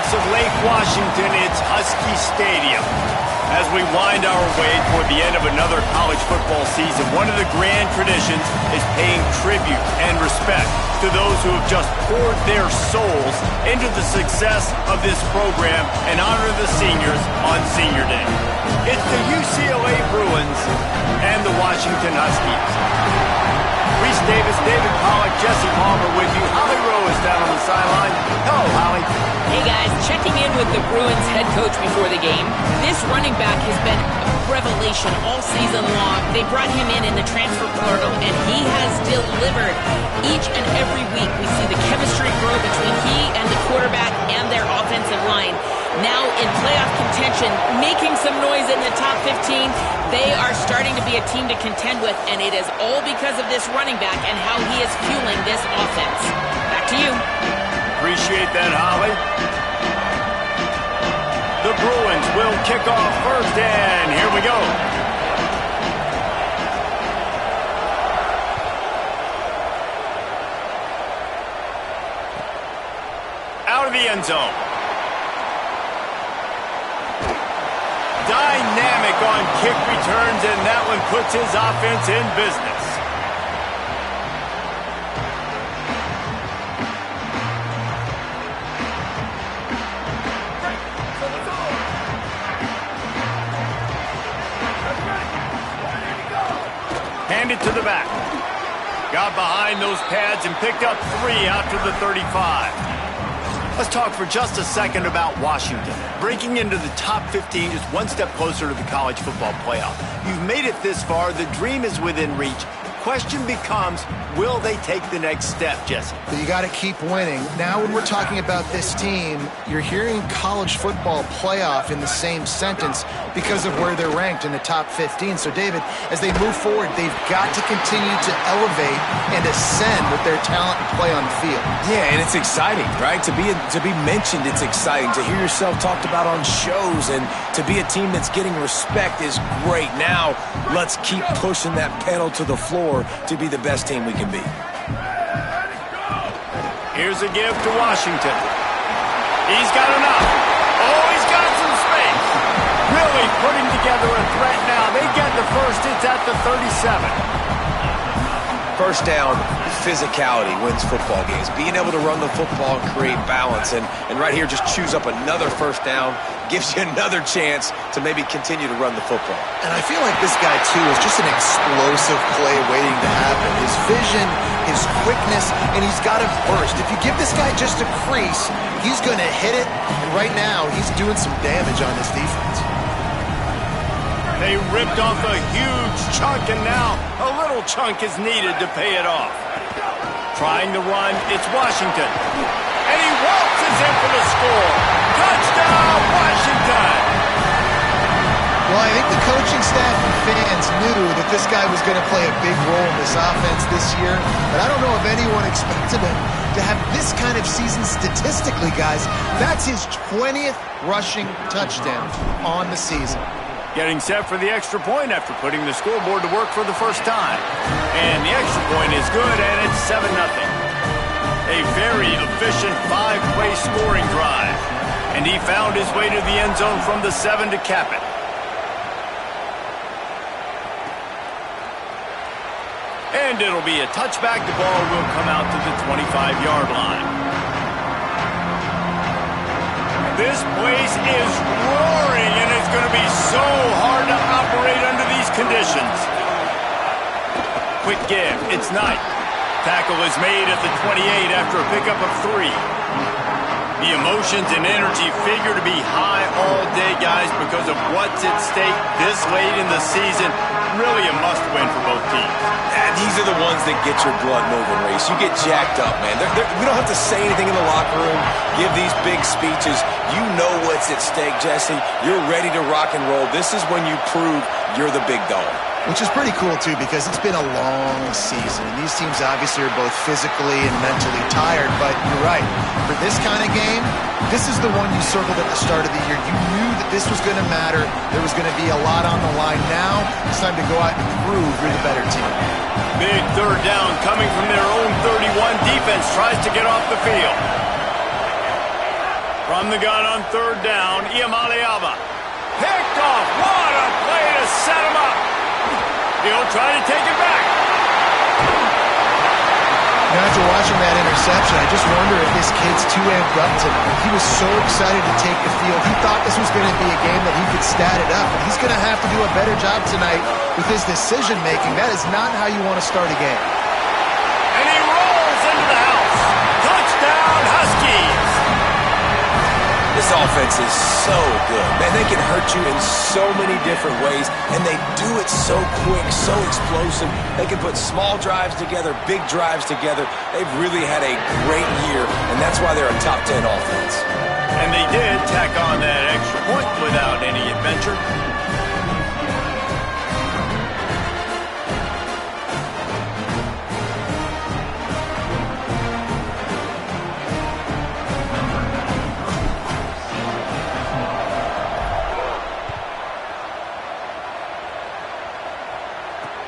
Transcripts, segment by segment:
lakes of Lake Washington, it's Husky Stadium. As we wind our way toward the end of another college football season, one of the grand traditions is paying tribute and respect to those who have just poured their souls into the success of this program and honor the seniors on Senior Day. It's the UCLA Bruins and the Washington Huskies. Reese Davis, David Pollack, Jesse Palmer with you. Holly Rowe is down on the sideline. Hello, Holly. Hey, guys. Checking in with the Bruins head coach before the game. This running back has been a revelation all season long. They brought him in the transfer portal, and he has delivered. Each and every week, we see the chemistry grow between he and the quarterback and their offensive line. Now in playoff contention, making some noise in the top 15. They are starting to be a team to contend with, and it is all because of this running back and how he is fueling this offense. Back to you. Appreciate that, Holly. The Bruins will kick off first, and here we go. Out of the end zone. Dynamic on kick returns, and that one puts his offense in business. Handed to the back. Got behind those pads and picked up 3 out to the 35. Let's talk for just a second about Washington. Breaking into the top 15 is one step closer to the college football playoff. You've made it this far. The dream is within reach. Question becomes, will they take the next step, Jesse? But you got to keep winning. Now when we're talking about this team, you're hearing college football playoff in the same sentence because of where they're ranked in the top 15. So, David, as they move forward, they've got to continue to elevate and ascend with their talent and play on the field. Yeah, and it's exciting, right? To be mentioned, it's exciting. To hear yourself talked about on shows and to be a team that's getting respect is great. Now, let's keep pushing that pedal to the floor to be the best team we can be. Here's a give to Washington. He's got enough. Oh, he's got some space. Really putting together a threat now. They get the first. It's at the 37. First down, physicality wins football games. Being able to run the football and create balance. And right here, just choose up another first down. Gives you another chance to maybe continue to run the football. And I feel like this guy, too, is just an explosive play waiting to happen. His vision, his quickness, and he's got a burst. If you give this guy just a crease, he's going to hit it. And right now, he's doing some damage on this defense. They ripped off a huge chunk, and now a little chunk is needed to pay it off. Trying to run, it's Washington. And he waltzes in for the score. Touchdown, Washington! Well, I think the coaching staff and fans knew that this guy was going to play a big role in this offense this year, but I don't know if anyone expected him to have this kind of season statistically, guys. That's his 20th rushing touchdown on the season. Getting set for the extra point after putting the scoreboard to work for the first time. And the extra point is good, and it's 7-0. A very efficient 5-play scoring drive. And he found his way to the end zone from the 7 to cap it. And it'll be a touchback. The ball will come out to the 25-yard line. This place is roaring, and it's going to be so hard to operate under these conditions. Quick give. It's Knight. Tackle is made at the 28 after a pickup of 3. The emotions and energy figure to be high all day, guys, because of what's at stake this late in the season. Really a must-win for both teams. And these are the ones that get your blood moving, Reese. You get jacked up, man. We don't have to say anything in the locker room, give these big speeches. You know what's at stake, Jesse. You're ready to rock and roll. This is when you prove you're the big dog. Which is pretty cool, too, because it's been a long season. And these teams obviously are both physically and mentally tired, but you're right. For this kind of game, this is the one you circled at the start of the year. You knew that this was going to matter. There was going to be a lot on the line. Now it's time to go out and prove you're the better team. Big third down coming from their own 31. Defense tries to get off the field. From the gun on third down, Iamaleava. Picked off. What a play to set him up. He'll try to take it back. After watching that interception, I just wonder if this kid's too amped up tonight. He was so excited to take the field. He thought this was going to be a game that he could stat it up. And he's going to have to do a better job tonight with his decision-making. That is not how you want to start a game. And he rolls into the house. Touchdown, Huskies. This offense is so good. Man, they can hurt you in so many different ways, and they do it so quick, so explosive. They can put small drives together, big drives together. They've really had a great year, and that's why they're a top 10 offense. And they did tack on that extra point without any adventure.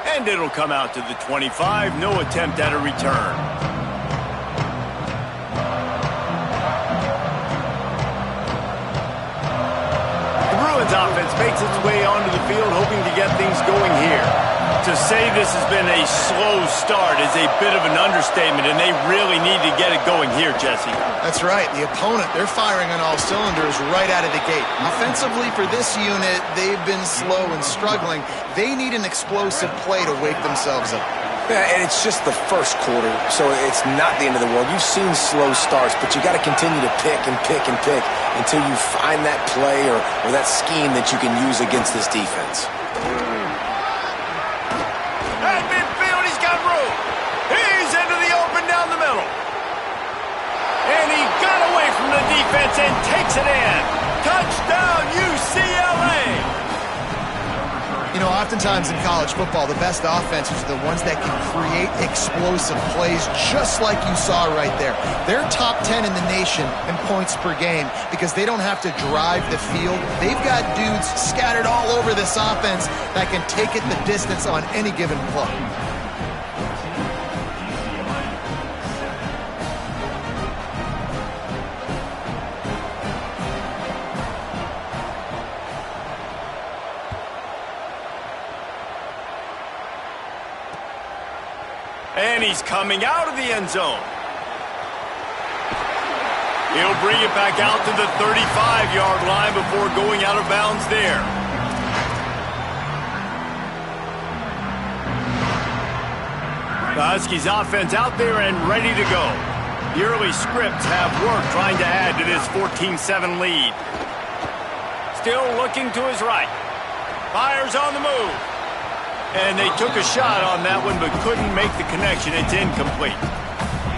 And it'll come out to the 25. No attempt at a return. The Bruins offense makes its way onto the field, hoping to get things going here. To say this has been a slow start is a bit of an understatement, and they really need to get it going here, Jesse. That's right. The opponent, they're firing on all cylinders right out of the gate. Offensively, for this unit, they've been slow and struggling. They need an explosive play to wake themselves up. Yeah, and it's just the first quarter, so it's not the end of the world. You've seen slow starts, but you got to continue to pick and pick and pick until you find that play or that scheme that you can use against this defense. At midfield, he's got room. He's into the open down the middle. And he got away from the defense and takes it in. Touchdown, UCLA! You know, oftentimes in college football, the best offenses are the ones that can create explosive plays, just like you saw right there. They're top 10 in the nation in points per game because they don't have to drive the field. They've got dudes scattered all over this offense that can take it the distance on any given play. And he's coming out of the end zone. He'll bring it back out to the 35-yard line before going out of bounds there. The Huskies offense out there and ready to go. The early scripts have worked trying to add to this 14-7 lead. Still looking to his right. Fires on the move. And they took a shot on that one but couldn't make the connection. It's incomplete.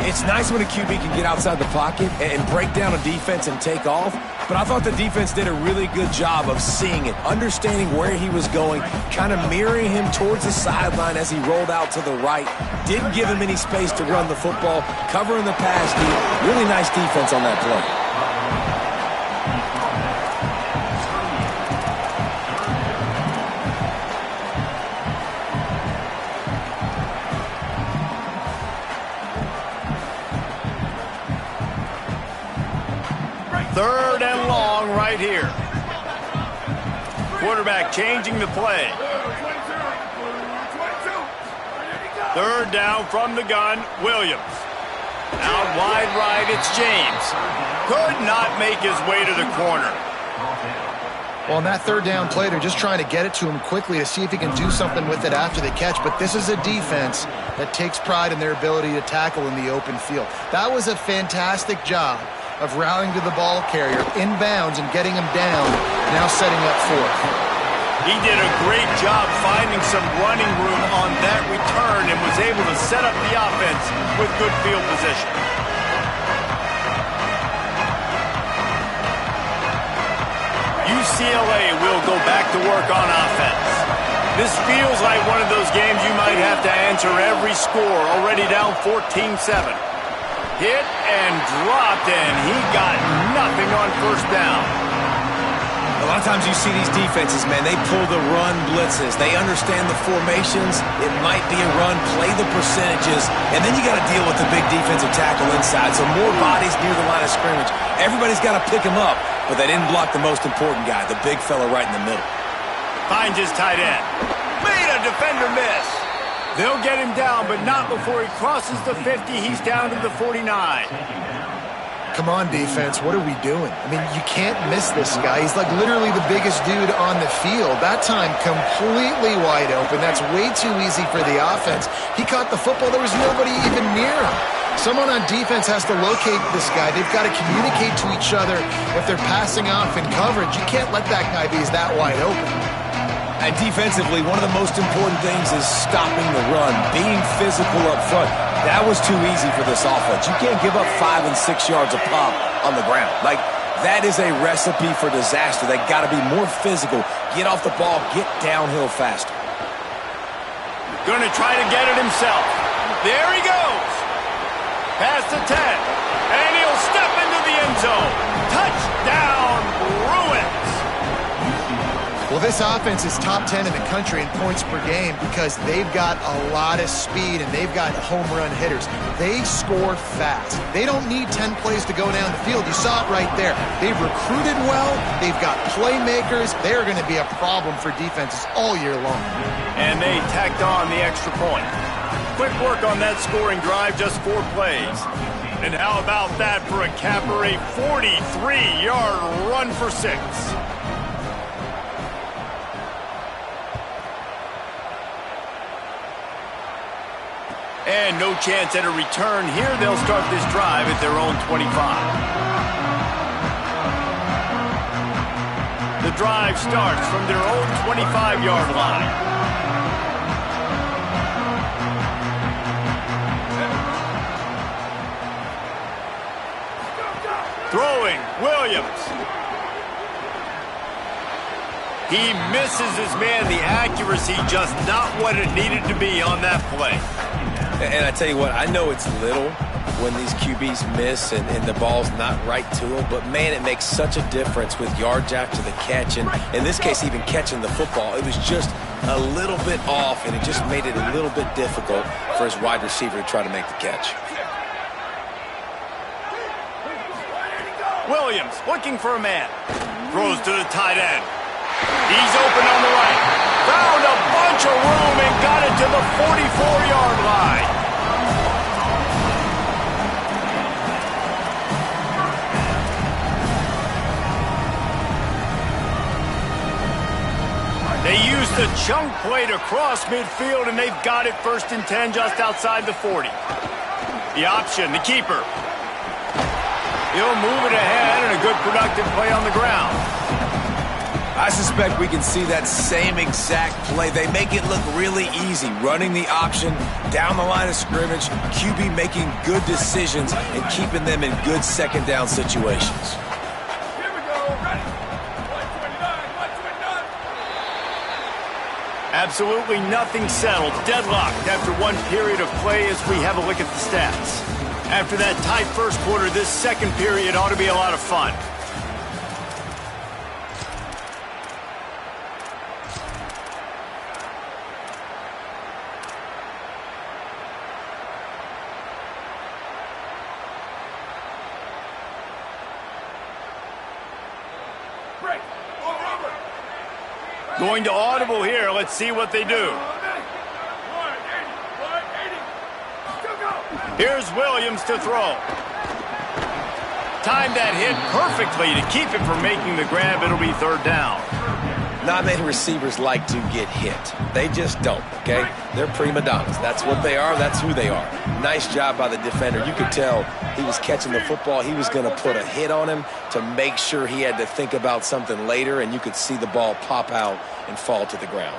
It's nice when a QB can get outside the pocket and break down a defense and take off, but I thought the defense did a really good job of seeing it, understanding where he was going, kind of mirroring him towards the sideline as he rolled out to the right. Didn't give him any space to run the football, covering the pass deep. Really nice defense on that play. Third and long right here. Quarterback changing the play. Third down from the gun, Williams. Out wide right, it's James. Could not make his way to the corner. Well, on that third down play, they're just trying to get it to him quickly to see if he can do something with it after the catch. But this is a defense that takes pride in their ability to tackle in the open field. That was a fantastic job of rallying to the ball carrier, inbounds, and getting him down, now setting up fourth. He did a great job finding some running room on that return and was able to set up the offense with good field position. UCLA will go back to work on offense. This feels like one of those games you might have to answer every score, already down 14-7. Hit and dropped, and he got nothing on first down. A A lot of times you see these defenses, man, they pull the run blitzes. They understand the formations. It might be a run, play the percentages, and then you got to deal with the big defensive tackle inside. So more bodies near the line of scrimmage. Everybody's got to pick him up, but they didn't block the most important guy, the big fella right in the middle. Finds his tight end. Made a defender miss. They'll get him down, but not before he crosses the 50. He's down to the 49. Come on, defense. What are we doing? I mean, you can't miss this guy. He's like literally the biggest dude on the field. That time, completely wide open. That's way too easy for the offense. He caught the football. There was nobody even near him. Someone on defense has to locate this guy. They've got to communicate to each other if they're passing off in coverage. You can't let that guy be that wide open. And defensively, one of the most important things is stopping the run, being physical up front. That was too easy for this offense. You can't give up 5 and 6 yards a pop on the ground. Like, that is a recipe for disaster. They got to be more physical, get off the ball, get downhill faster. Going to try to get it himself. There he goes. Past the 10. And he'll step into the end zone. Touchdown, Bruins. Well, this offense is top 10 in the country in points per game because they've got a lot of speed and they've got home run hitters. They score fast. They don't need 10 plays to go down the field. You saw it right there. They've recruited well. They've got playmakers. They're going to be a problem for defenses all year long. And they tacked on the extra point. Quick work on that scoring drive, just 4 plays. And how about that for a capper, a 43-yard run for 6. And no chance at a return here. They'll start this drive at their own 25. The drive starts from their own 25-yard line. Throwing, Williams. He misses his man. The accuracy just not what it needed to be on that play. And I tell you what, I know it's little when these QBs miss and the ball's not right to them, but, man, it makes such a difference with yards after the catch. And in this case, even catching the football, it was just a little bit off, and it just made it a little bit difficult for his wide receiver to try to make the catch. Williams looking for a man. Throws to the tight end. He's open on the right. Found a bunch of room and got it to the 44-yard line. They used the chunk play to cross midfield, and they've got it 1st and 10 just outside the 40. The option, the keeper. He'll move it ahead, and a good productive play on the ground. I suspect we can see that same exact play. They make it look really easy, running the option down the line of scrimmage, QB making good decisions and keeping them in good second down situations. Here we go. Ready. 129. Absolutely nothing settled. Deadlocked after one period of play as we have a look at the stats. After that tight first quarter, this second period ought to be a lot of fun. Going to audible here. Let's see what they do. Here's Williams to throw. Timed that hit perfectly to keep him from making the grab. It'll be 3rd down. Not many receivers like to get hit. They just don't, okay? They're prima donnas. That's what they are. That's who they are. Nice job by the defender. You could tell he was catching the football. He was going to put a hit on him to make sure he had to think about something later, and you could see the ball pop out and fall to the ground.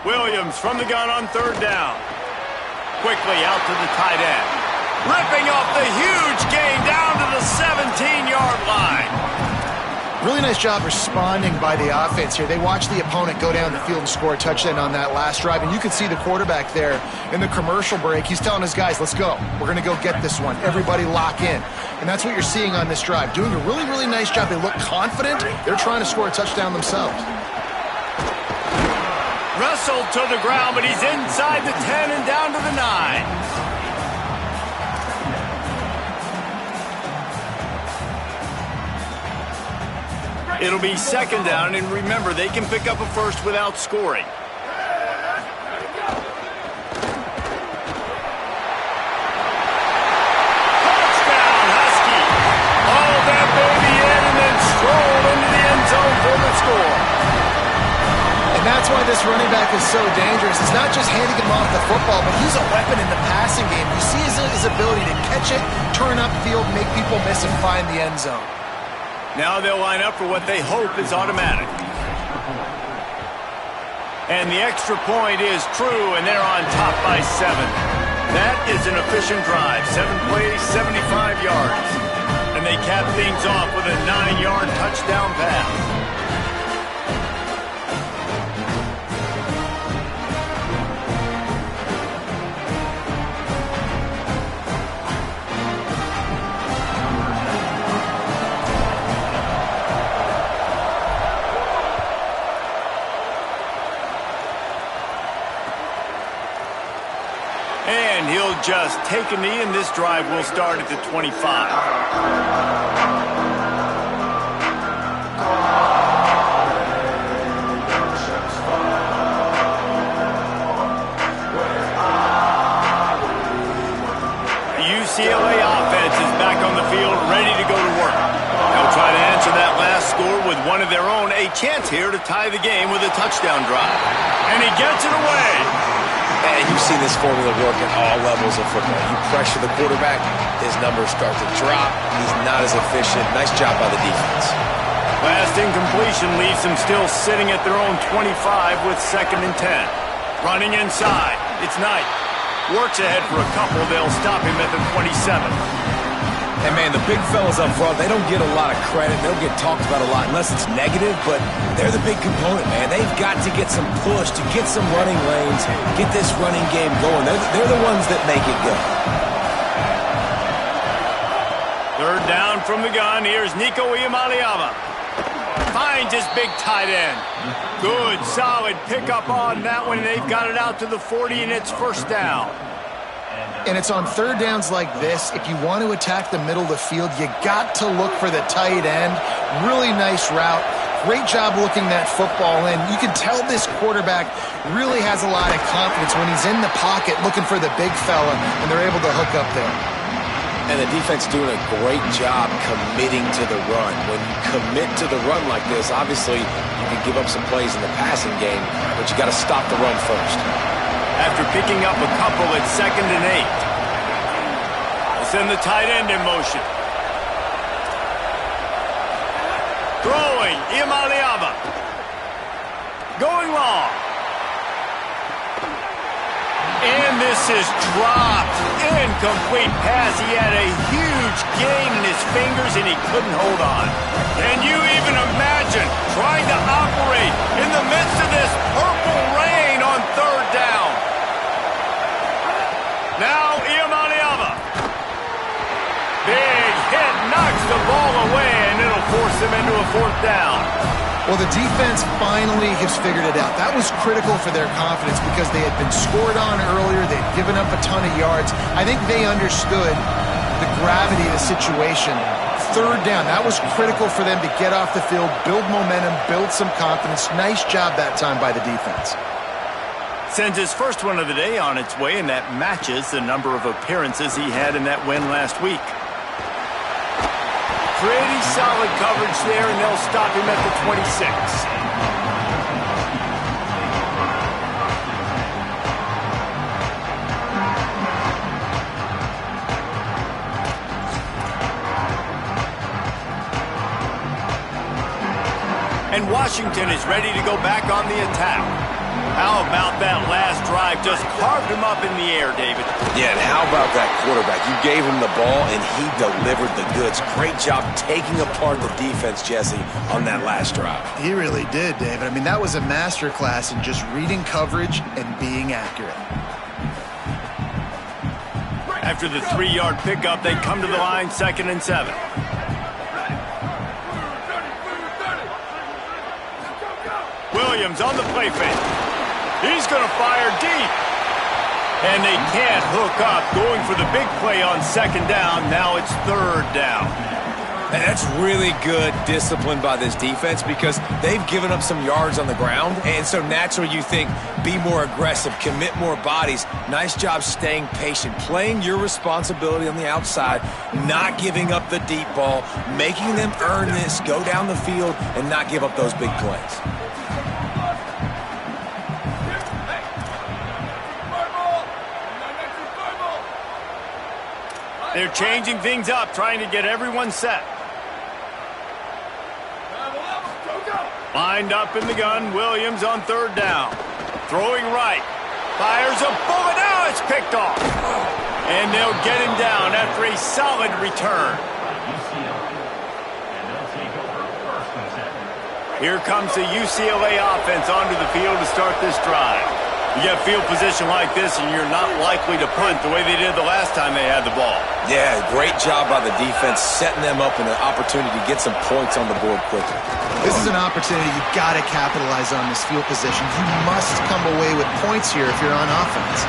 Williams from the gun on 3rd down. Quickly out to the tight end. Ripping off the huge gain down to the 17-yard line. Really nice job responding by the offense here. They watched the opponent go down the field and score a touchdown on that last drive, and you could see the quarterback there in the commercial break. He's telling his guys, let's go. We're going to go get this one. Everybody lock in. And that's what you're seeing on this drive. Doing a really, really nice job. They look confident. They're trying to score a touchdown themselves. Wrestled to the ground, but he's inside the 10 and down to the 9. It'll be second down, and remember, they can pick up a first without scoring. Touchdown, Husky! Hauled that baby in and then strolled into the end zone for the score. And that's why this running back is so dangerous. It's not just handing him off the football, but he's a weapon in the passing game. You see his ability to catch it, turn upfield, make people miss, and find the end zone. Now they'll line up for what they hope is automatic. And the extra point is true, and they're on top by 7. That is an efficient drive. 7 plays, 75 yards. And they cap things off with a 9-yard touchdown pass. And he'll just take a knee, and this drive will start at the 25. The UCLA offense is back on the field, ready to go to work. They'll try to answer that last score with one of their own. A chance here to tie the game with a touchdown drive. And he gets it away. And you've seen this formula work at all levels of football. You pressure the quarterback, his numbers start to drop. He's not as efficient. Nice job by the defense. Last incompletion leaves them still sitting at their own 25 with 2nd and 10. Running inside. It's Knight. Works ahead for a couple. They'll stop him at the 27. And, man, the big fellas up front, they don't get a lot of credit. They don't get talked about a lot unless it's negative, but they're the big component, man. They've got to get some push, to get some running lanes, get this running game going. They're the ones that make it go. 3rd down from the gun. Here's Nico Iamaleava. Finds his big tight end. Good, solid pickup on that one. They've got it out to the 40, and it's 1st down. And it's on 3rd downs like this. If you want to attack the middle of the field, you got to look for the tight end. Really nice route. Great job looking that football in. You can tell this quarterback really has a lot of confidence when he's in the pocket looking for the big fella, and they're able to hook up there. And the defense doing a great job committing to the run. When you commit to the run like this, obviously you can give up some plays in the passing game, but you got to stop the run first. After picking up a couple at 2nd and 8. They'll send the tight end in motion. Throwing, Iamaleava. Going long. And this is dropped. Incomplete pass. He had a huge gain in his fingers, and he couldn't hold on. Can you even imagine trying to operate in the midst of this purple rain on 3rd down? Now Iamaleava. Big hit, knocks the ball away, and it'll force him into a 4th down. Well, the defense finally has figured it out. That was critical for their confidence because they had been scored on earlier. They'd given up a ton of yards. I think they understood the gravity of the situation. 3rd down, that was critical for them to get off the field, build momentum, build some confidence. Nice job that time by the defense. Sends his first one of the day on its way, and that matches the number of appearances he had in that win last week. Pretty solid coverage there, and they'll stop him at the 26. And Washington is ready to go back on the attack. How about that last drive quarterback just carved him up in the air, David. Yeah, and how about that quarterback? You gave him the ball, and he delivered the goods. Great job taking apart the defense, Jesse, on that last drive. He really did, David. I mean, that was a masterclass in just reading coverage and being accurate. After the 3-yard pickup, they come to the line, 2nd and 7. Williams on the play fake. He's going to fire deep. And they can't hook up, going for the big play on 2nd down. Now it's 3rd down. And that's really good discipline by this defense because they've given up some yards on the ground. And so naturally you think, be more aggressive, commit more bodies. Nice job staying patient, playing your responsibility on the outside, not giving up the deep ball, making them earn this, go down the field, and not give up those big plays. They're changing things up, trying to get everyone set. Lined up in the gun, Williams on 3rd down. Throwing right. Fires a bullet. Now it's picked off. And they'll get him down after a solid return. Here comes the UCLA offense onto the field to start this drive. You get field position like this, and you're not likely to punt the way they did the last time they had the ball. Yeah, great job by the defense, setting them up in an opportunity to get some points on the board quickly. This is an opportunity you've got to capitalize on this field position. You must come away with points here if you're on offense.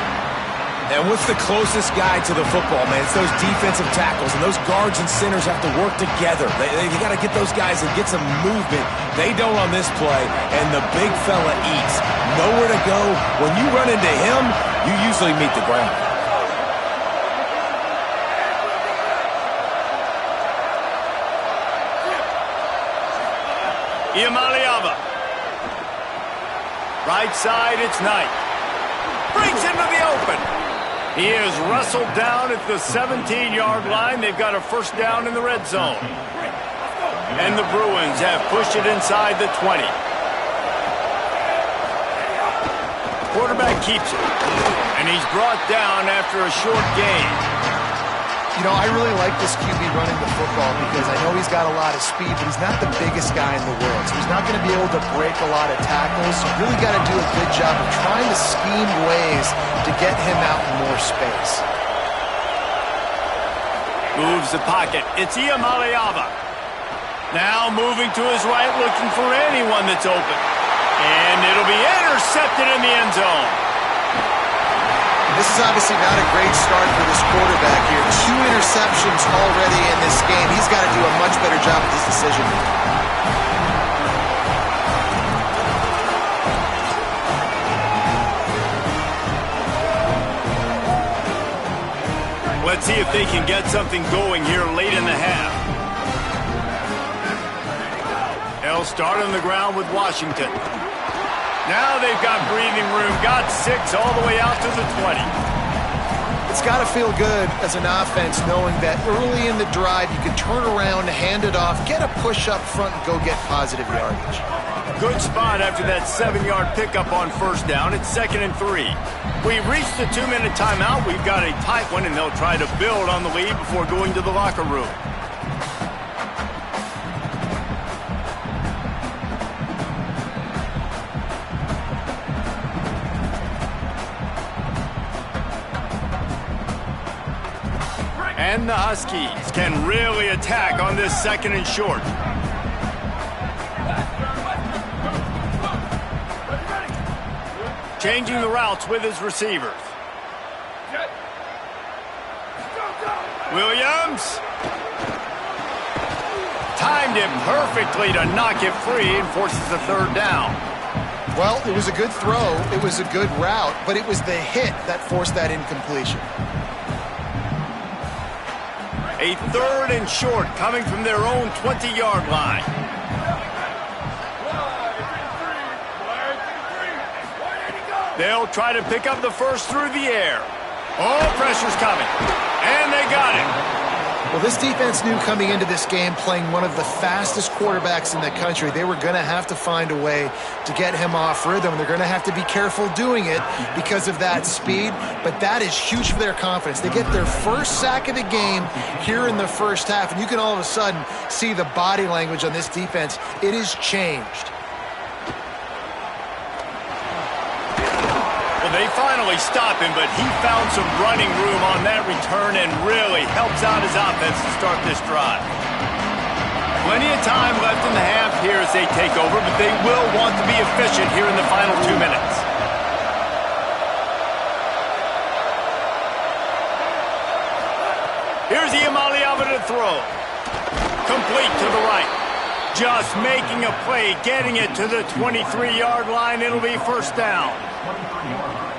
And what's the closest guy to the football, man? It's those defensive tackles, and those guards and centers have to work together. They got to get those guys and get some movement. They don't on this play, and the big fella eats. Nowhere to go. When you run into him, you usually meet the ground. Iamaleava. Right side, it's Knight. Breaks into the open. He is wrestled down at the 17-yard line. They've got a 1st down in the red zone. And the Bruins have pushed it inside the 20. Quarterback keeps it. And he's brought down after a short gain. You know, I really like this QB running the football because I know he's got a lot of speed, but he's not the biggest guy in the world. So he's not going to be able to break a lot of tackles. You really got to do a good job of trying to scheme ways to get him out in more space. Moves the pocket. It's Iamaleava. Now moving to his right, looking for anyone that's open. And it'll be intercepted in the end zone. This is obviously not a great start for this quarterback here. 2 interceptions already in this game. He's got to do a much better job with his decision making. Let's see if they can get something going here late in the half. They'll start on the ground with Washington. Now they've got breathing room, got 6 all the way out to the 20. It's got to feel good as an offense knowing that early in the drive you can turn around, hand it off, get a push up front, and go get positive yardage. Good spot after that 7-yard pickup on 1st down. It's 2nd and 3. We reached the 2-minute timeout. We've got a tight one, and they'll try to build on the lead before going to the locker room. And the Huskies can really attack on this 2nd and short. Changing the routes with his receivers. Williams. Timed it perfectly to knock it free and forces the 3rd down. Well, it was a good throw. It was a good route, but it was the hit that forced that incompletion. A 3rd and short coming from their own 20-yard line. They'll try to pick up the 1st through the air. Oh, pressure's coming. And they got him. Well, this defense knew coming into this game, playing one of the fastest quarterbacks in the country, they were going to have to find a way to get him off rhythm. They're going to have to be careful doing it because of that speed, but that is huge for their confidence. They get their first sack of the game here in the first half, and you can all of a sudden see the body language on this defense. It is changed. Well, they finally stop him, but he found some running room on that return and really helps out his offense to start this drive. Plenty of time left in the half here as they take over, but they will want to be efficient here in the final 2 minutes. Here's Iamaleava to throw. Complete to the right. Just making a play, getting it to the 23-yard line. It'll be first down.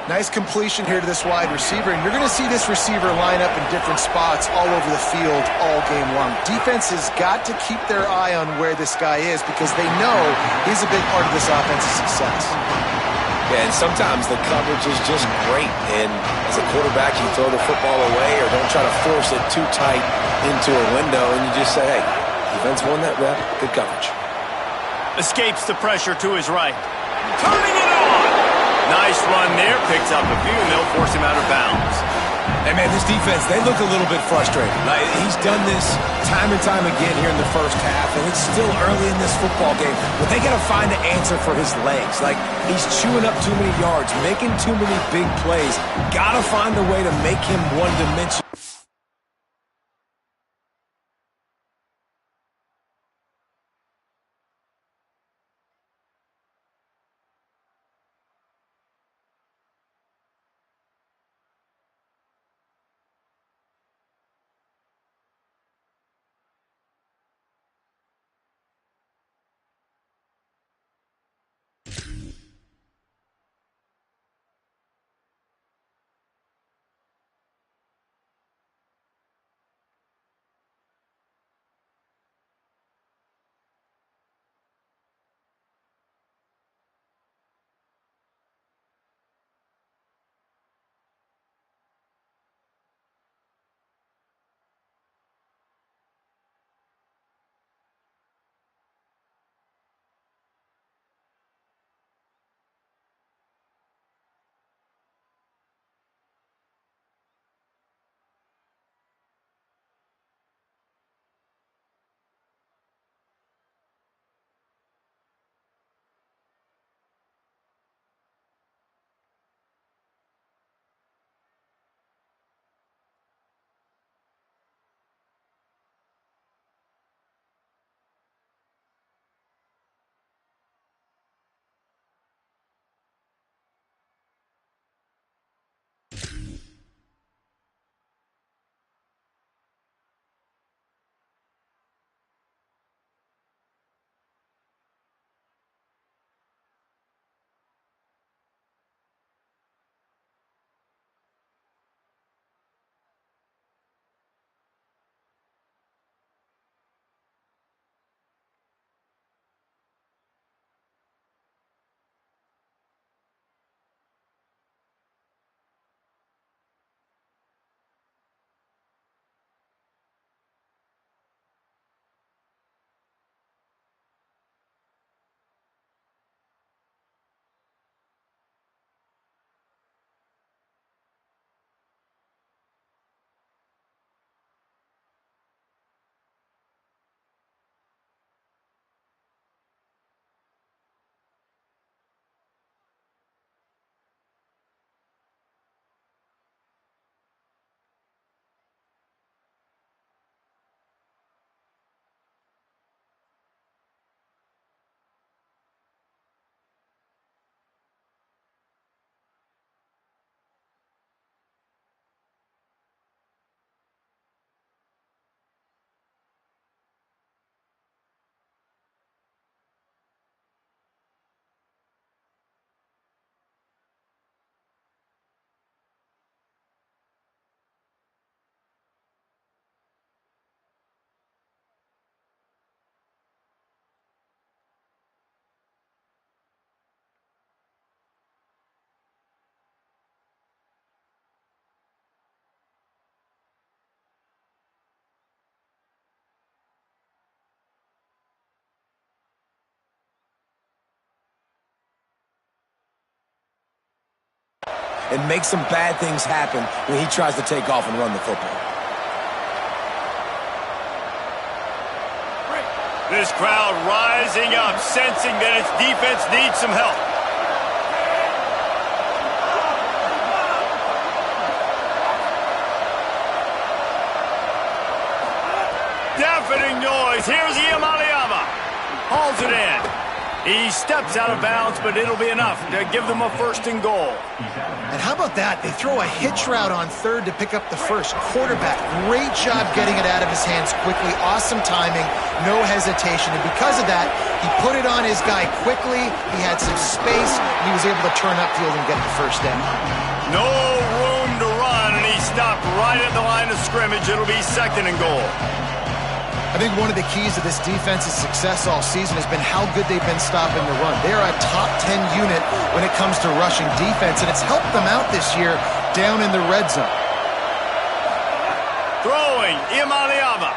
Nice completion here to this wide receiver, and you're going to see this receiver line up in different spots all over the field all game long. Defense has got to keep their eye on where this guy is because they know he's a big part of this offense's success. Yeah, and sometimes the coverage is just great, and as a quarterback, you throw the football away or don't try to force it too tight into a window, and you just say, hey, defense won that rep, good coverage. Escapes the pressure to his right. Turning it on! Nice run there, picks up a few, and they'll force him out of bounds. Hey, man, this defense, they look a little bit frustrated. Like, he's done this time and time again here in the first half, and it's still early in this football game. But they got to find an answer for his legs. Like, he's chewing up too many yards, making too many big plays. Got to find a way to make him one-dimensional. and make some bad things happen when he tries to take off and run the football. This crowd rising up, sensing that its defense needs some help. Deafening noise. Here's Iamaleava. Hauls it in. He steps out of bounds, but it'll be enough to give them a 1st and goal. And how about that? They throw a hitch route on 3rd to pick up the first. Quarterback, great job getting it out of his hands quickly. Awesome timing, no hesitation. And because of that, he put it on his guy quickly. He had some space. And he was able to turn upfield and get the 1st down. No room to run, and he stopped right at the line of scrimmage. It'll be 2nd and goal. I think one of the keys to this defense's success all season has been how good they've been stopping the run. They are a top 10 unit when it comes to rushing defense, and it's helped them out this year down in the red zone. Throwing, Iamaleava.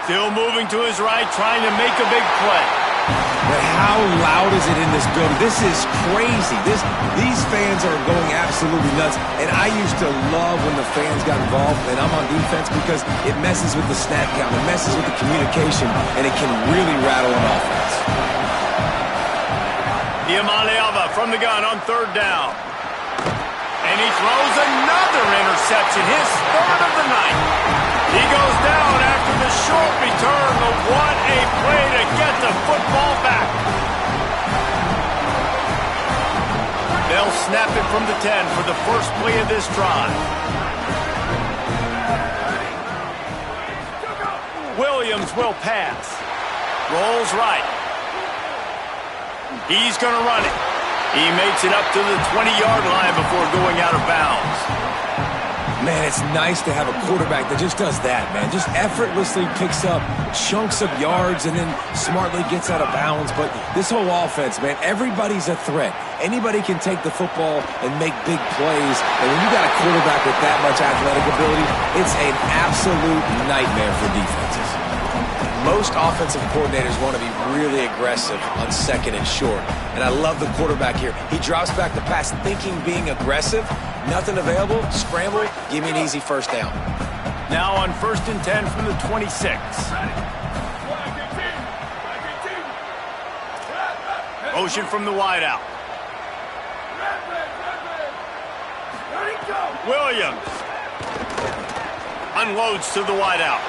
Still moving to his right, trying to make a big play. But how loud is it in this building? This is crazy. These fans are going absolutely nuts. And I used to love when the fans got involved, and I'm on defense, because it messes with the snap count. It messes with the communication, and it can really rattle an offense. Iamaleava from the gun on 3rd down. And he throws another interception, his 3rd of the night. He goes down after the short return, but what a play to get the football back. They'll snap it from the 10 for the first play of this drive. Williams will pass. Rolls right. He's going to run it. He makes it up to the 20-yard line before going out of bounds. Man, it's nice to have a quarterback that just does that, man. Just effortlessly picks up chunks of yards and then smartly gets out of bounds. But this whole offense, man, everybody's a threat. Anybody can take the football and make big plays. And when you got a quarterback with that much athletic ability, it's an absolute nightmare for defenses. Most offensive coordinators want to be really aggressive on 2nd and short. And I love the quarterback here. He drops back the pass thinking being aggressive. Nothing available, scramble, give me an easy 1st down. Now on 1st and 10 from the 26. Motion from the wideout. Williams unloads to the wideout.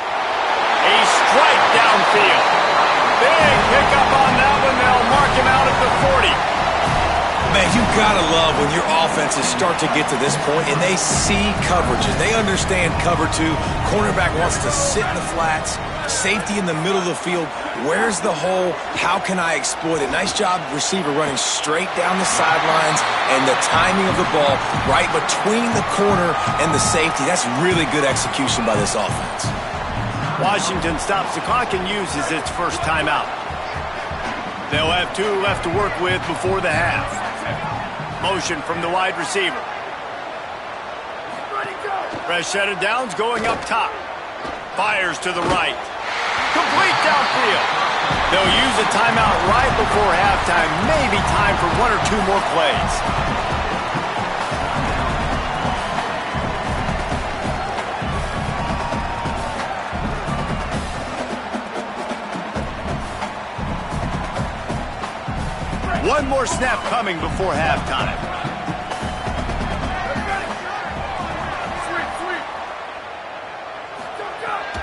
A strike downfield. Big pickup on that one. They'll mark him out at the 40. Man, you gotta love when your offenses start to get to this point and they see coverages. They understand cover 2. Cornerback wants to sit in the flats. Safety in the middle of the field. Where's the hole? How can I exploit it? Nice job, receiver, running straight down the sidelines, and the timing of the ball right between the corner and the safety. That's really good execution by this offense. Washington stops the clock and uses its first timeout. They'll have 2 left to work with before the half. Motion from the wide receiver. Fresh set of downs going up top. Fires to the right. Complete downfield. They'll use a timeout right before halftime. Maybe time for 1 or 2 more plays. One more snap coming before halftime.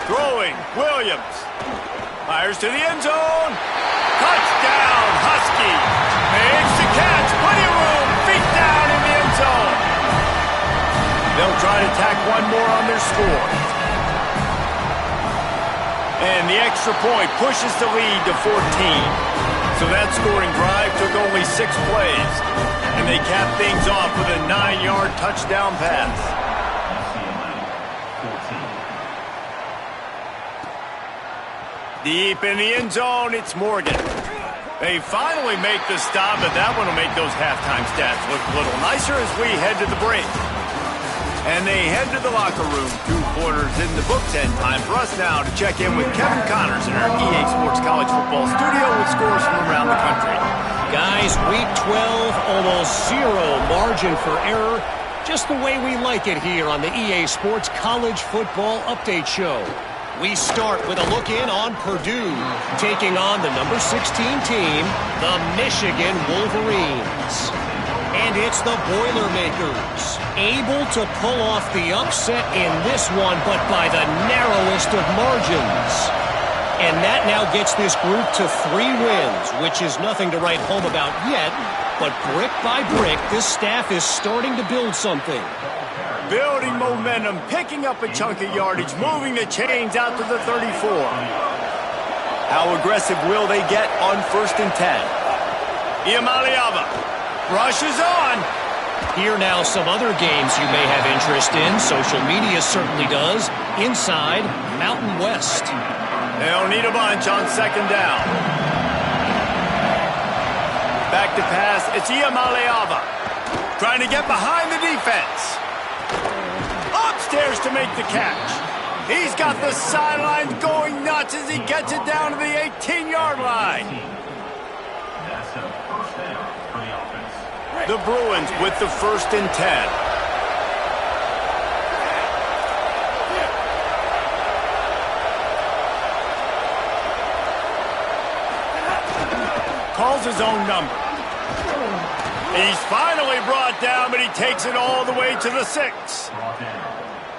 Throwing, Williams. Fires to the end zone. Touchdown, Husky. Makes the catch. Plenty of room. Feet down in the end zone. They'll try to tack one more on their score. And the extra point pushes the lead to 14. So that scoring drive took only 6 plays. And they capped things off with a 9-yard touchdown pass. Deep in the end zone, it's Morgan. They finally make the stop, but that one will make those halftime stats look a little nicer as we head to the break. And they head to the locker room. 2 quarters in the books, and time for us now to check in with Kevin Connors in our EA Sports College Football studio with scores from around the country. Guys, week 12, almost zero margin for error. Just the way we like it here on the EA Sports College Football Update Show. We start with a look in on Purdue, taking on the number 16 team, the Michigan Wolverines. And it's the Boilermakers, able to pull off the upset in this one, but by the narrowest of margins. And that now gets this group to 3 wins, which is nothing to write home about yet, but brick by brick, this staff is starting to build something. Building momentum, picking up a chunk of yardage, moving the chains out to the 34. How aggressive will they get on 1st and 10? Iamaleava rushes on. Here now some other games you may have interest in. Social media certainly does. Inside Mountain West. They'll need a bunch on 2nd down. Back to pass. It's Iamaleava trying to get behind the defense. Upstairs to make the catch. He's got the sidelines going nuts as he gets it down to the 18-yard line. The Bruins with the 1st and 10. Calls his own number. He's finally brought down, but he takes it all the way to the 6.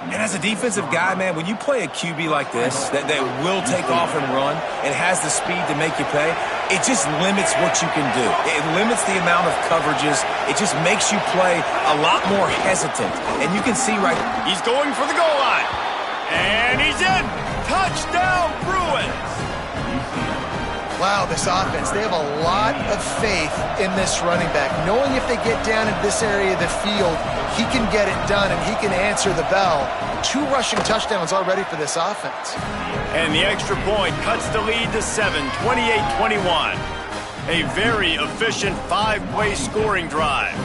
And as a defensive guy, man, when you play a QB like this that will take off and run and has the speed to make you pay, it just limits what you can do. It limits the amount of coverages. It just makes you play a lot more hesitant. And you can see right... He's going for the goal line. And he's in. Touchdown, Bruins. Wow, this offense, they have a lot of faith in this running back. Knowing if they get down in this area of the field, he can get it done and he can answer the bell. 2 rushing touchdowns already for this offense. And the extra point cuts the lead to 7, 28-21. A very efficient 5-play scoring drive.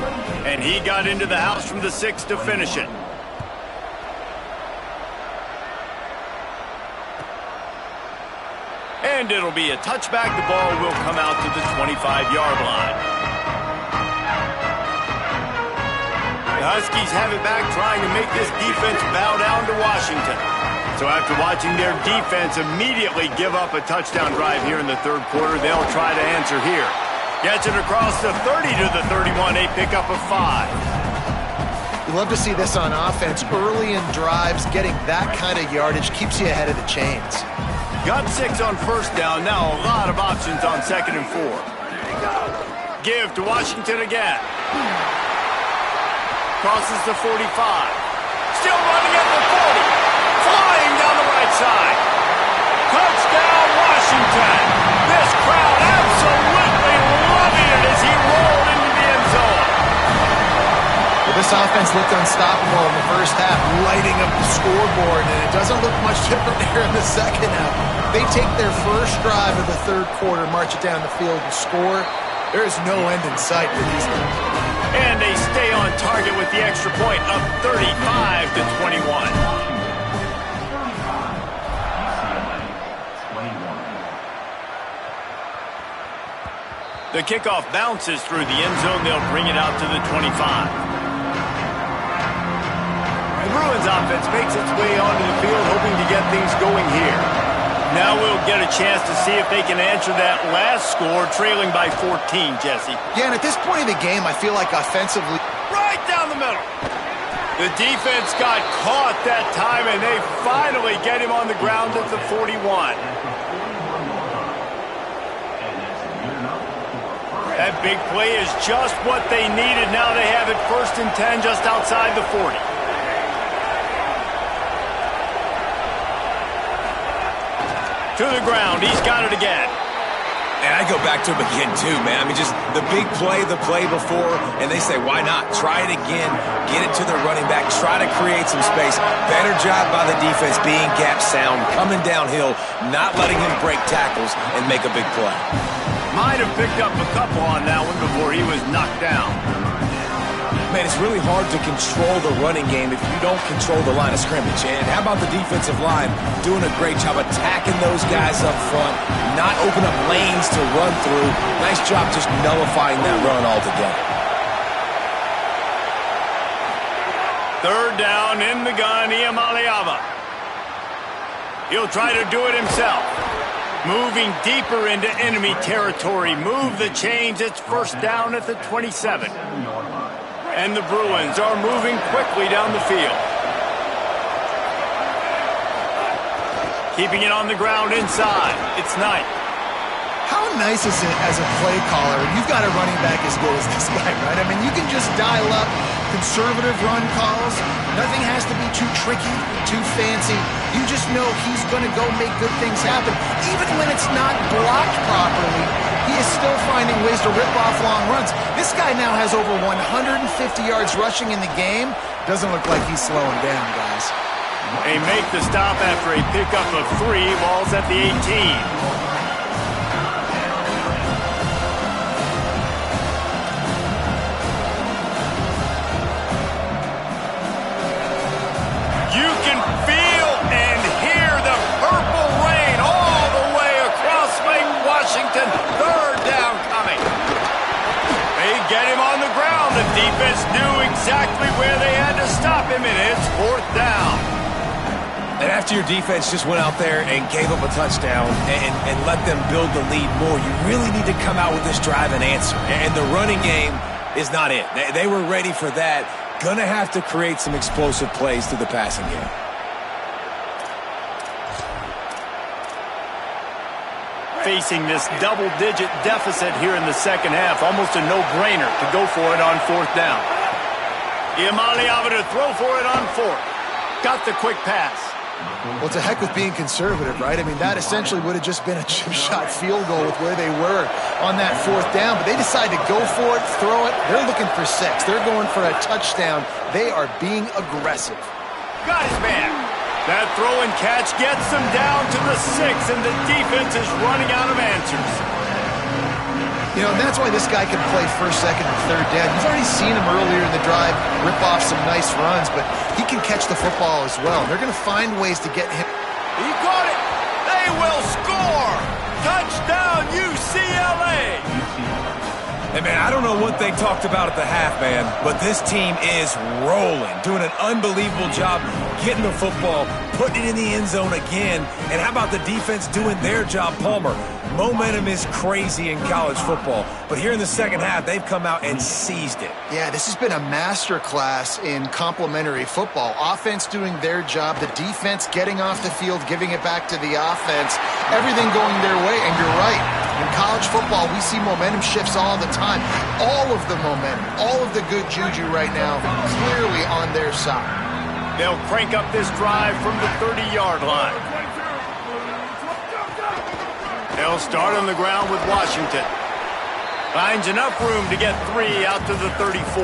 And he got into the house from the 6 to finish it. And it'll be a touchback. The ball will come out to the 25-yard line. The Huskies have it back, trying to make this defense bow down to Washington. So after watching their defense immediately give up a touchdown drive here in the 3rd quarter, they'll try to answer here. Gets it across the 30 to the 31, a pickup of 5. You love to see this on offense. Early in drives, getting that kind of yardage keeps you ahead of the chains. Got 6 on 1st down. Now a lot of options on 2nd and 4. Give to Washington again. Crosses the 45. Still running at the 40. Flying down the right side. Touchdown, Washington. This crowd absolutely loving it as he rolled into the end zone. Well, this offense looked unstoppable in the 1st half, lighting up the scoreboard, and it doesn't look much different here in the 2nd half. They take their 1st drive of the 3rd quarter, march it down the field and score. There is no end in sight for these guys. And they stay on target with the extra point, up 35 to 21. The kickoff bounces through the end zone. They'll bring it out to the 25. The Bruins offense makes its way onto the field, hoping to get things going here. Now we'll get a chance to see if they can answer that last score, trailing by 14, Jesse. Yeah, and at this point in the game, I feel like offensively... Right down the middle. The defense got caught that time, and they finally get him on the ground at the 41. That big play is just what they needed. Now they have it 1st and 10 just outside the 40. To the ground. He's got it again. And I go back to him again, too, man. I mean, just the big play, the play before, and they say, why not? Try it again. Get it to the running back. Try to create some space. Better job by the defense being gap sound, coming downhill, not letting him break tackles and make a big play. Might have picked up a couple on that one before he was knocked down. man, it's really hard to control the running game if you don't control the line of scrimmage. And how about the defensive line doing a great job attacking those guys up front, not open up lanes to run through. Nice job just nullifying that run altogether. Third down in the gun, Iamaleava. He'll try to do it himself. Moving deeper into enemy territory. Move the chains. It's first down at the 27. And the Bruins are moving quickly down the field. Keeping it on the ground inside. It's Knight. How nice is it as a play caller when you've got a running back as good as this guy, right? I mean, you can just dial up conservative run calls. Nothing has to be too tricky, too fancy. You just know he's going to go make good things happen. Even when it's not blocked properly, he is still finding ways to rip off long runs. This guy now has over 150 yards rushing in the game. Doesn't look like he's slowing down, guys. They make the stop after a pickup of 3. Ball's at the 18. You can feel and hear the purple rain all the way across Lake Washington. Third down coming. They get him on the ground. The defense knew exactly where they had to stop him, and it's fourth down. And after your defense just went out there and gave up a touchdown and let them build the lead more, you really need to come out with this drive and answer. And the running game is not it. They were ready for that. Gonna have to create some explosive plays through the passing game. Facing this double-digit deficit here in the second half, almost a no-brainer to go for it on fourth down. Iamaleava to throw for it on fourth. Got the quick pass. Well, it's a heck with being conservative, right? I mean, that essentially would have just been a chip shot field goal with where they were on that fourth down. But they decide to go for it, throw it. They're looking for 6. They're going for a touchdown. They are being aggressive. Got his man. That throw and catch gets them down to the 6, and the defense is running out of answers. You know, and that's why this guy can play first, second, and third down. You've already seen him earlier in the drive rip off some nice runs, but he can catch the football as well. They're going to find ways to get him. He got it. They will score. Touchdown, UCLA. Hey, man, I don't know what they talked about at the half, man, but this team is rolling, doing an unbelievable job getting the football, putting it in the end zone again. And how about the defense doing their job, Palmer? Momentum is crazy in college football, but here in the second half, they've come out and seized it. Yeah, this has been a masterclass in complementary football. Offense doing their job, the defense getting off the field, giving it back to the offense, everything going their way. And you're right, in college football, we see momentum shifts all the time. All of the momentum, all of the good juju right now, clearly on their side. They'll crank up this drive from the 30-yard line. They'll start on the ground with Washington. Finds enough room to get 3 out to the 34.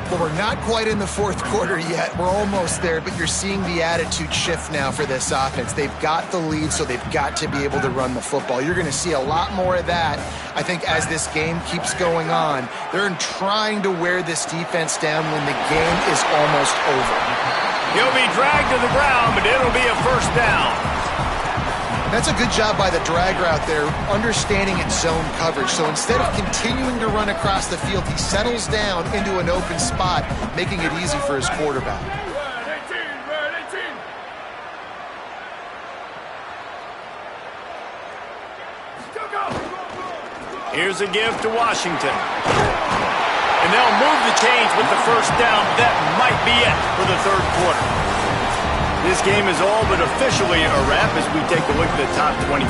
Well, we're not quite in the fourth quarter yet. We're almost there, but you're seeing the attitude shift now for this offense. They've got the lead, so they've got to be able to run the football. You're going to see a lot more of that, I think, as this game keeps going on. They're trying to wear this defense down when the game is almost over. He'll be dragged to the ground, but it'll be a first down. That's a good job by the dragger out there, understanding its zone coverage. So instead of continuing to run across the field, he settles down into an open spot, making it easy for his quarterback. Here's a give to Washington. And they'll move the chains with the first down. That might be it for the third quarter. This game is all but officially a wrap as we take a look at the top 25.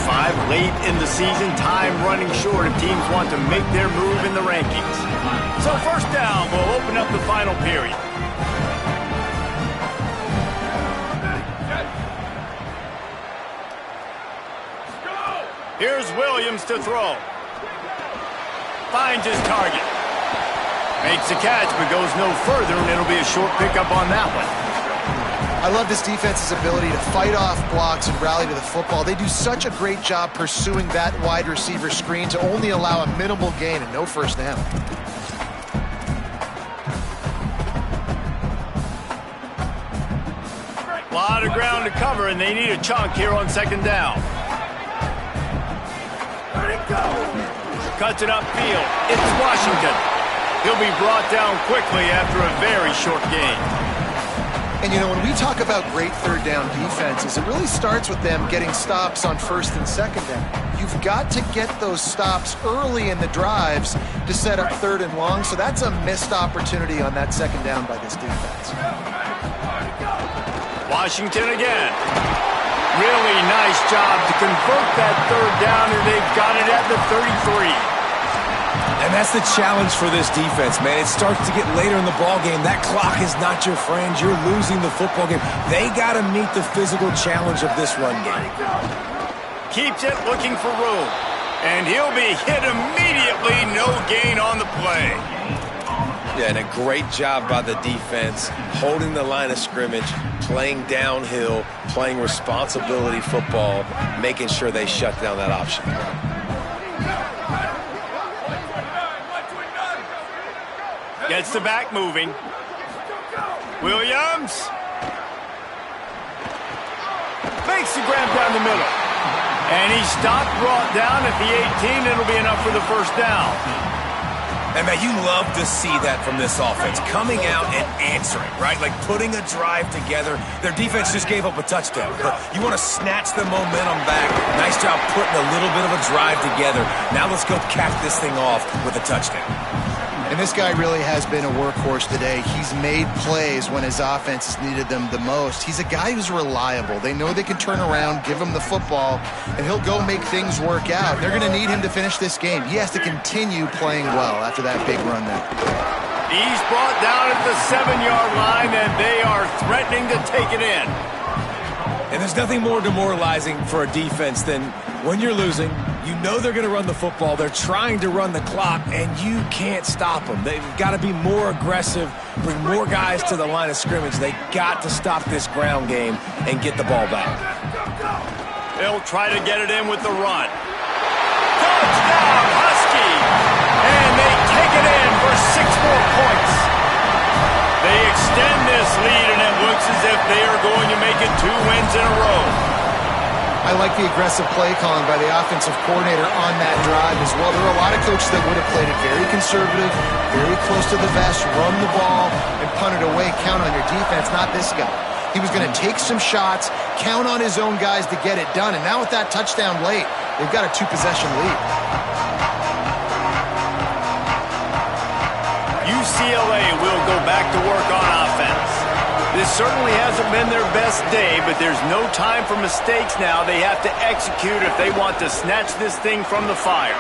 Late in the season, time running short if teams want to make their move in the rankings. So first down will open up the final period. Here's Williams to throw. Finds his target. Makes the catch but goes no further, and it'll be a short pickup on that one. I love this defense's ability to fight off blocks and rally to the football. They do such a great job pursuing that wide receiver screen to only allow a minimal gain and no first down. to cover, and they need a chunk here on second down. Cuts it upfield. It's Washington. He'll be brought down quickly after a very short gain. And, you know, when we talk about great third down defenses, it really starts with them getting stops on first and second down. You've got to get those stops early in the drives to set up third and long, so that's a missed opportunity on that second down by this defense. Washington again. Really nice job to convert that third down, and they've got it at the 33. And that's the challenge for this defense, man. It starts to get later in the ball game. That clock is not your friend. You're losing the football game. They got to meet the physical challenge of this run game. Keeps it looking for room. And he'll be hit immediately. No gain on the play. Yeah, and a great job by the defense, holding the line of scrimmage, playing downhill, playing responsibility football, making sure they shut down that option. Gets the back moving. Williams. Makes the grab down the middle. And he stopped, brought down at the 18. It'll be enough for the first down. And, man, you love to see that from this offense, coming out and answering, right? Like putting a drive together. Their defense just gave up a touchdown, but you want to snatch the momentum back. Nice job putting a little bit of a drive together. Now let's go cap this thing off with a touchdown. And this guy really has been a workhorse today. He's made plays when his offense has needed them the most. He's a guy who's reliable. They know they can turn around, give him the football, and he'll go make things work out. They're going to need him to finish this game. He has to continue playing well after that big run there. He's brought down at the 7-yard line, and they are threatening to take it in. And there's nothing more demoralizing for a defense than when you're losing, you know they're going to run the football, they're trying to run the clock, and you can't stop them. They've got to be more aggressive, bring more guys to the line of scrimmage. They got to stop this ground game and get the ball back. They'll try to get it in with the run. Touchdown, Husky! And they take it in for 6 more points. They extend this lead, and it looks as if they are going to make it 2 wins in a row. I like the aggressive play calling by the offensive coordinator on that drive as well. There are a lot of coaches that would have played it very conservative, very close to the vest, run the ball, and punt it away. Count on your defense, not this guy. He was going to take some shots, count on his own guys to get it done. And now with that touchdown late, they've got a 2-possession lead. UCLA will go back to work on offense. This certainly hasn't been their best day, but there's no time for mistakes now. They have to execute if they want to snatch this thing from the fire.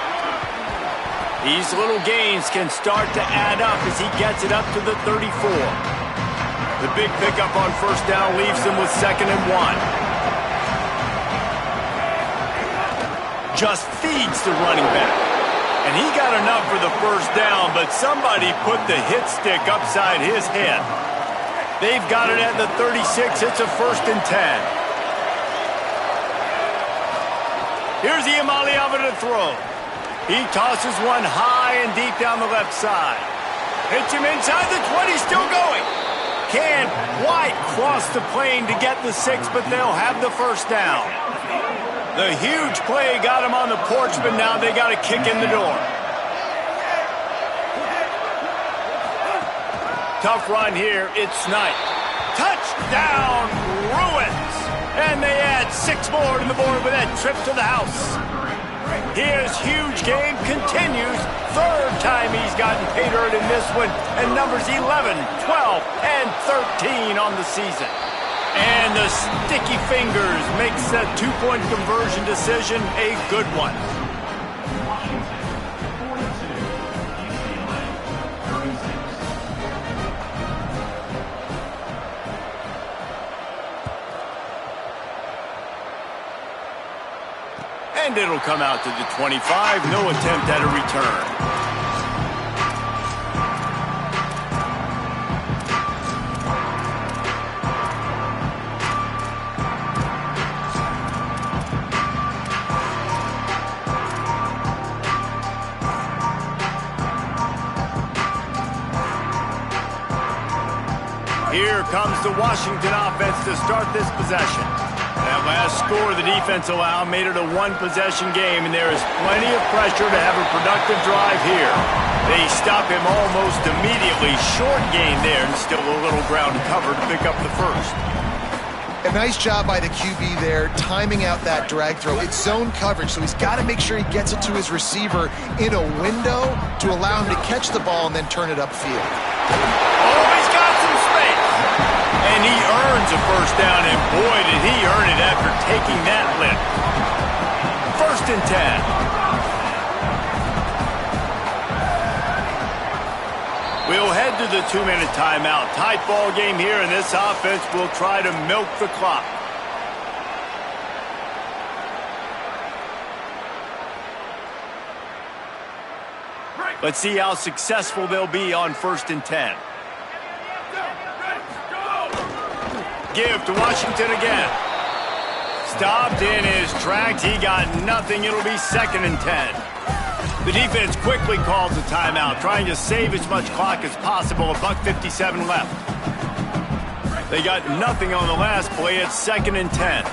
These little gains can start to add up as he gets it up to the 34. The big pickup on first down leaves them with 2nd and 1. Just feeds the running back. And he got enough for the first down, but somebody put the hit stick upside his head. They've got it at the 36. It's a 1st and 10. Here's Iamaleava to throw. He tosses one high and deep down the left side. Hits him inside the 20, still going. Can't quite cross the plane to get the 6, but they'll have the first down. The huge play got him on the porch, but now they got a kick in the door. Tough run here. It's Knight. Touchdown, Bruins! And they add 6 more to the board with that trip to the house. His huge game continues. 3rd time he's gotten pay dirt in this one. And numbers 11, 12, and 13 on the season. And the sticky fingers makes that 2-point conversion decision a good one. And it'll come out to the 25. No attempt at a return. Here comes the Washington offense to start this possession. That last score the defense allowed made it a one-possession game, and there is plenty of pressure to have a productive drive here. They stop him almost immediately. Short gain there, and still a little ground to cover to pick up the first. A nice job by the QB there, timing out that drag throw. It's zone coverage, so he's got to make sure he gets it to his receiver in a window to allow him to catch the ball and then turn it upfield. Oh, he's got some space. And he earns a first down, and boy, did he earn it after taking that lift. 1st and 10. We'll head to the 2-minute timeout. Tight ball game here, and this offense will try to milk the clock. Let's see how successful they'll be on 1st and 10. Give to Washington again. Stopped in his tracks. He got nothing. It'll be 2nd and 10. The defense quickly calls a timeout, trying to save as much clock as possible. $1:57 left. They got nothing on the last play. It's 2nd and 10.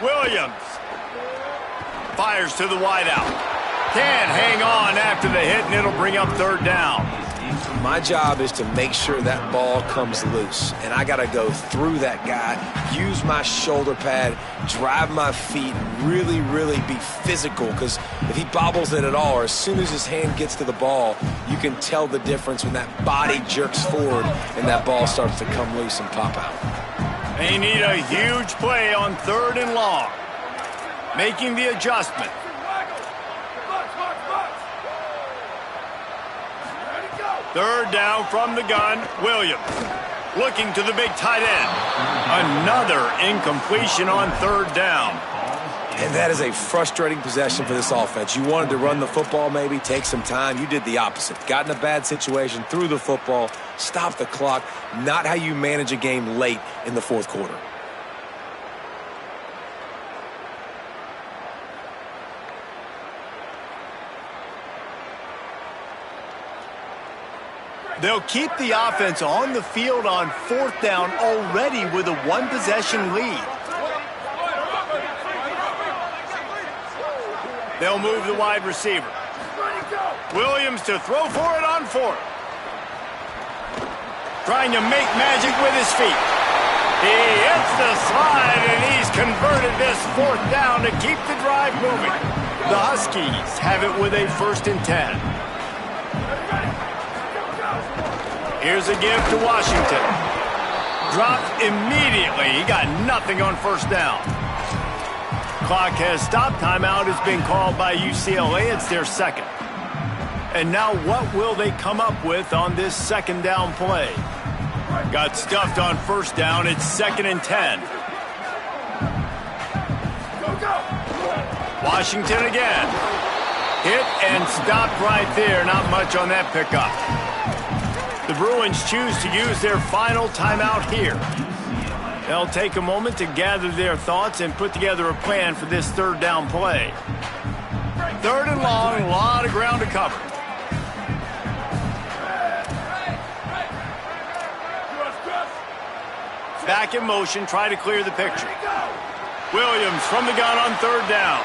Williams fires to the wideout. Can't hang on after the hit, and it'll bring up 3rd down. My job is to make sure that ball comes loose, and I got to go through that guy, use my shoulder pad, drive my feet, and really, really be physical, because if he bobbles it at all, or as soon as his hand gets to the ball, you can tell the difference when that body jerks forward and that ball starts to come loose and pop out. They need a huge play on 3rd and long. Making the adjustment. 3rd down from the gun. Williams looking to the big tight end. Another incompletion on 3rd down. And that is a frustrating possession for this offense. You wanted to run the football, maybe take some time. You did the opposite. Got in a bad situation, threw the football, stopped the clock. Not how you manage a game late in the 4th quarter. They'll keep the offense on the field on 4th down already with a one-possession lead. They'll move the wide receiver. Williams to throw for it on 4th. Trying to make magic with his feet. He hits the slide, and he's converted this 4th down to keep the drive moving. The Huskies have it with a 1st and 10. Here's a give to Washington. Dropped immediately. He got nothing on 1st down. Clock has stopped. Timeout has been called by UCLA. It's their 2nd. And now what will they come up with on this 2nd down play? Got stuffed on 1st down. It's 2nd and 10. Washington again. Hit and stopped right there. Not much on that pickup. The Bruins choose to use their final timeout here. They'll take a moment to gather their thoughts and put together a plan for this 3rd down play. 3rd and long, a lot of ground to cover. Back in motion, try to clear the picture. Williams from the gun on 3rd down.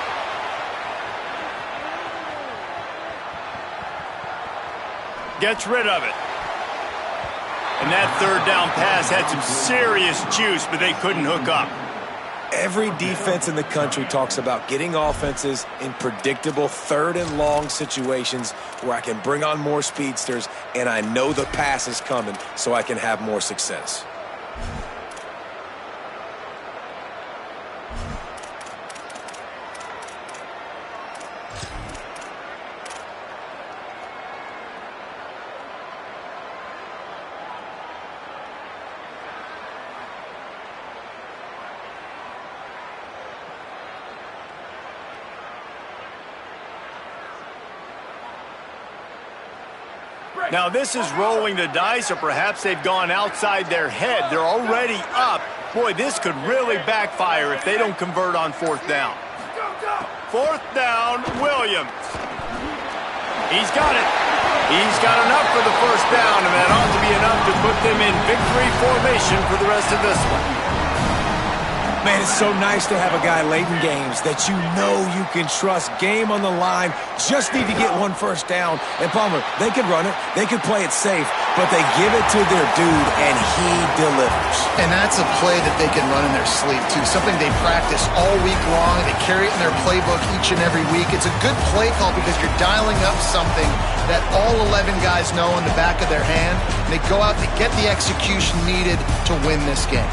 Gets rid of it. And that 3rd down pass had some serious juice, but they couldn't hook up. Every defense in the country talks about getting offenses in predictable 3rd and long situations where I can bring on more speedsters and I know the pass is coming so I can have more success. Now this is rolling the dice, or perhaps they've gone outside their head. They're already up. Boy, this could really backfire if they don't convert on 4th down. 4th down, Williams. He's got it. He's got enough for the first down, and that ought to be enough to put them in victory formation for the rest of this one. Man, it's so nice to have a guy late in games that you know you can trust. Game on the line. Just need to get one first down. And Palmer, they could run it. They could play it safe. But they give it to their dude, and he delivers. And that's a play that they can run in their sleep, too. Something they practice all week long. They carry it in their playbook each and every week. It's a good play call because you're dialing up something that all 11 guys know in the back of their hand. And they go out and get the execution needed to win this game.